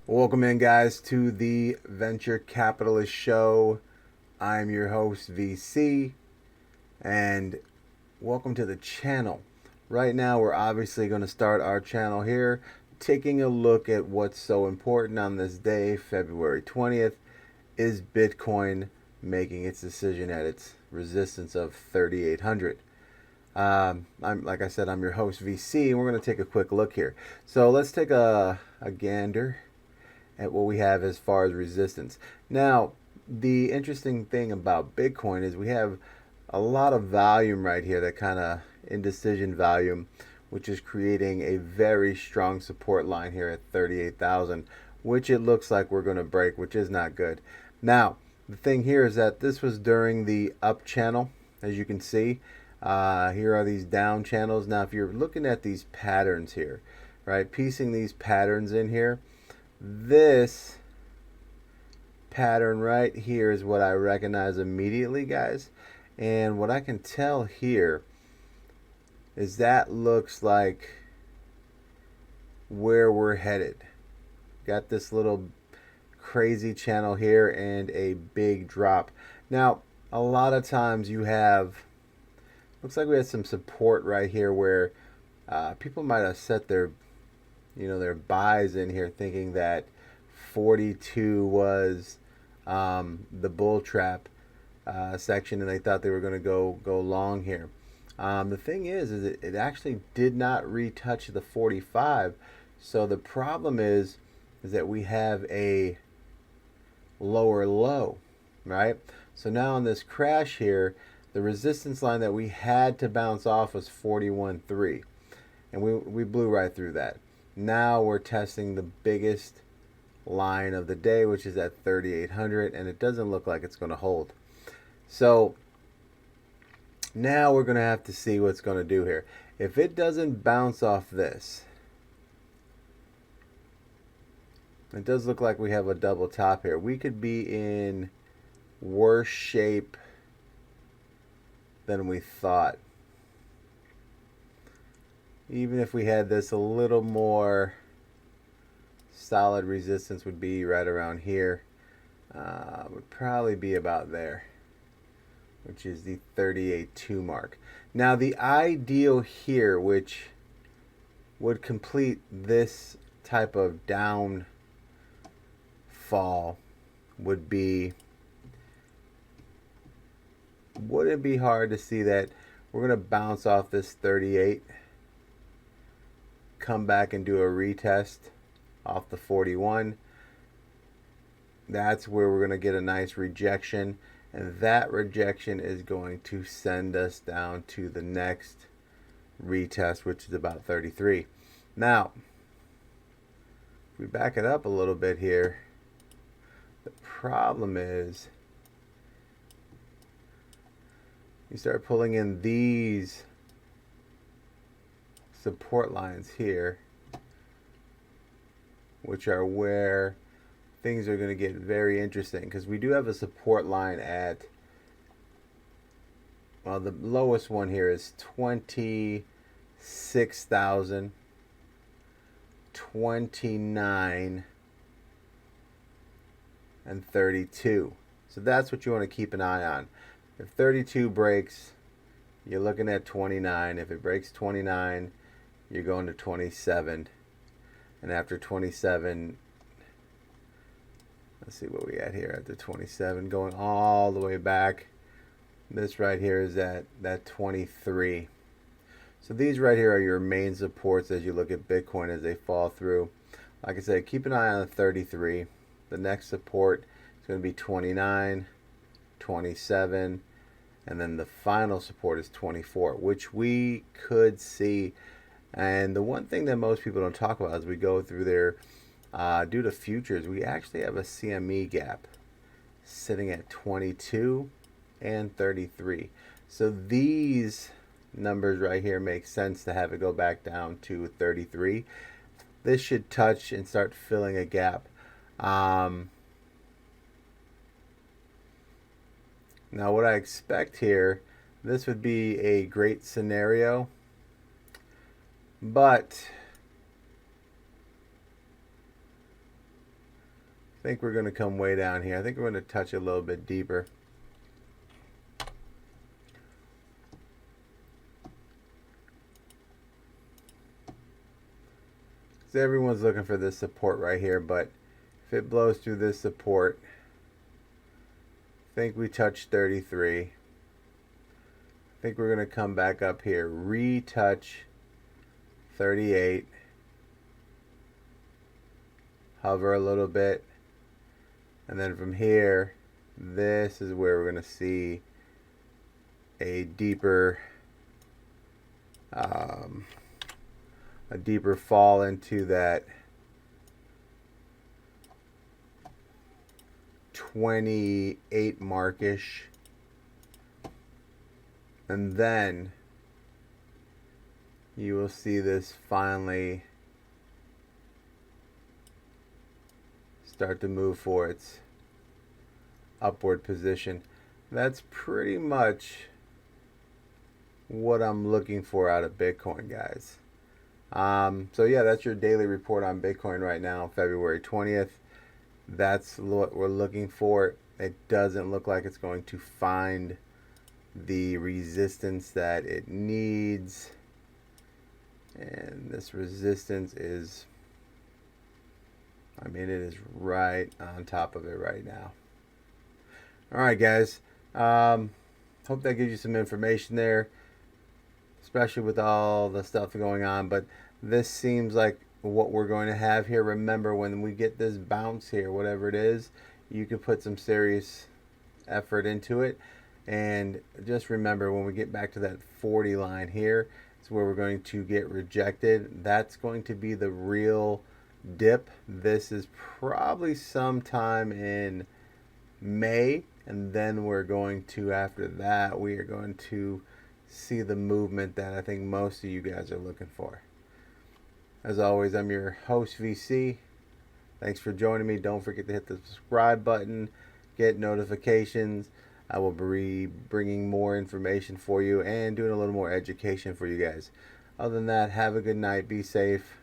Welcome in, guys, to the Venture Capitalist Show. I'm your host, VC, and welcome to the channel. Right now, we're obviously going to start our channel here, taking a look at what's so important on this day, February 20th. Is Bitcoin making its decision at its resistance of 3,800? Like I said, I'm your host, VC, and we're going to take a quick look here. So let's take a gander at what we have as far as resistance. Now, the interesting thing about Bitcoin is we have a lot of volume right here, that kind of indecision volume, which is creating a very strong support line here at 38,000, which it looks like we're going to break, which is not good. Now, the thing here is that this was during the up channel, as you can see. Here are these down channels. Now, if you're looking at these patterns here, right, piecing these patterns in here, this pattern right here is what I recognize immediately, guys. And what I can tell here is that looks like where we're headed. Got this little crazy channel here and a big drop. Now, a lot of times you have, looks like we had some support right here where people might have set their their buys in here, thinking that 42 was the bull trap section, and they thought they were going to go long here. The thing is it actually did not retouch the 45. So the problem is that we have a lower low, right? So now on this crash here, the resistance line that we had to bounce off was 41.3, and we blew right through that. Now we're testing the biggest line of the day, which is at 3,800, and it doesn't look like it's going to hold. So now we're going to have to see what's going to do here. If it doesn't bounce off this, it does look like we have a double top here. We could be in worse shape than we thought. Even if we had this a little more solid, resistance would be right around here. Would probably be about there, which is the 38.2 mark. Now the ideal here, which would complete this type of down fall, would be, would it be hard to see that we're going to bounce off this 38, come back and do a retest off the 41. That's where we're going to get a nice rejection, and that rejection is going to send us down to the next retest, which is about 33. Now, if we back it up a little bit here, the problem is you start pulling in these support lines here, which are where things are going to get very interesting, because we do have a support line at, well, the lowest one here is 26,000, 29, and 32. So that's what you want to keep an eye on. If 32 breaks, you're looking at 29. If it breaks 29, you're going to 27. And after 27, let's see what we got here after 27, going all the way back. This right here is at that 23. So these right here are your main supports as you look at Bitcoin as they fall through. Like I said, keep an eye on the 33. The next support is going to be 29, 27, and then the final support is 24, which we could see. And the one thing that most people don't talk about as we go through there, due to futures, we actually have a CME gap sitting at 22 and 33. So these numbers right here make sense to have it go back down to 33. This should touch and start filling a gap. Now what I expect here, this would be a great scenario But I think we're going to come way down here. I think we're going to touch a little bit deeper. So everyone's looking for this support right here, but if it blows through this support, I think we touch 33. I think we're going to come back up here, retouch 38, hover a little bit, and then from here, this is where we're going to see a deeper fall into that 28 markish, and then you will see this finally start to move for its upward position. That's pretty much what I'm looking for out of Bitcoin, guys. So yeah, that's your daily report on Bitcoin right now, February 20th. That's what we're looking for. It doesn't look like it's going to find the resistance that it needs. And this resistance is, I mean, it is right on top of it right now. All right, guys. Hope that gives you some information there, especially with all the stuff going on. But this seems like what we're going to have here. Remember, when we get this bounce here, whatever it is, you can put some serious effort into it. And just remember, when we get back to that 40 line here, it's where we're going to get rejected. That's going to be the real dip. This is probably sometime in May, and then we're going to, after that, we are going to see the movement that I think most of you guys are looking for. As always, I'm your host, VC. Thanks for joining me. Don't forget to hit the subscribe button, get notifications. I will be bringing more information for you and doing a little more education for you guys. Other than that, have a good night. Be safe.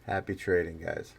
Happy trading, guys.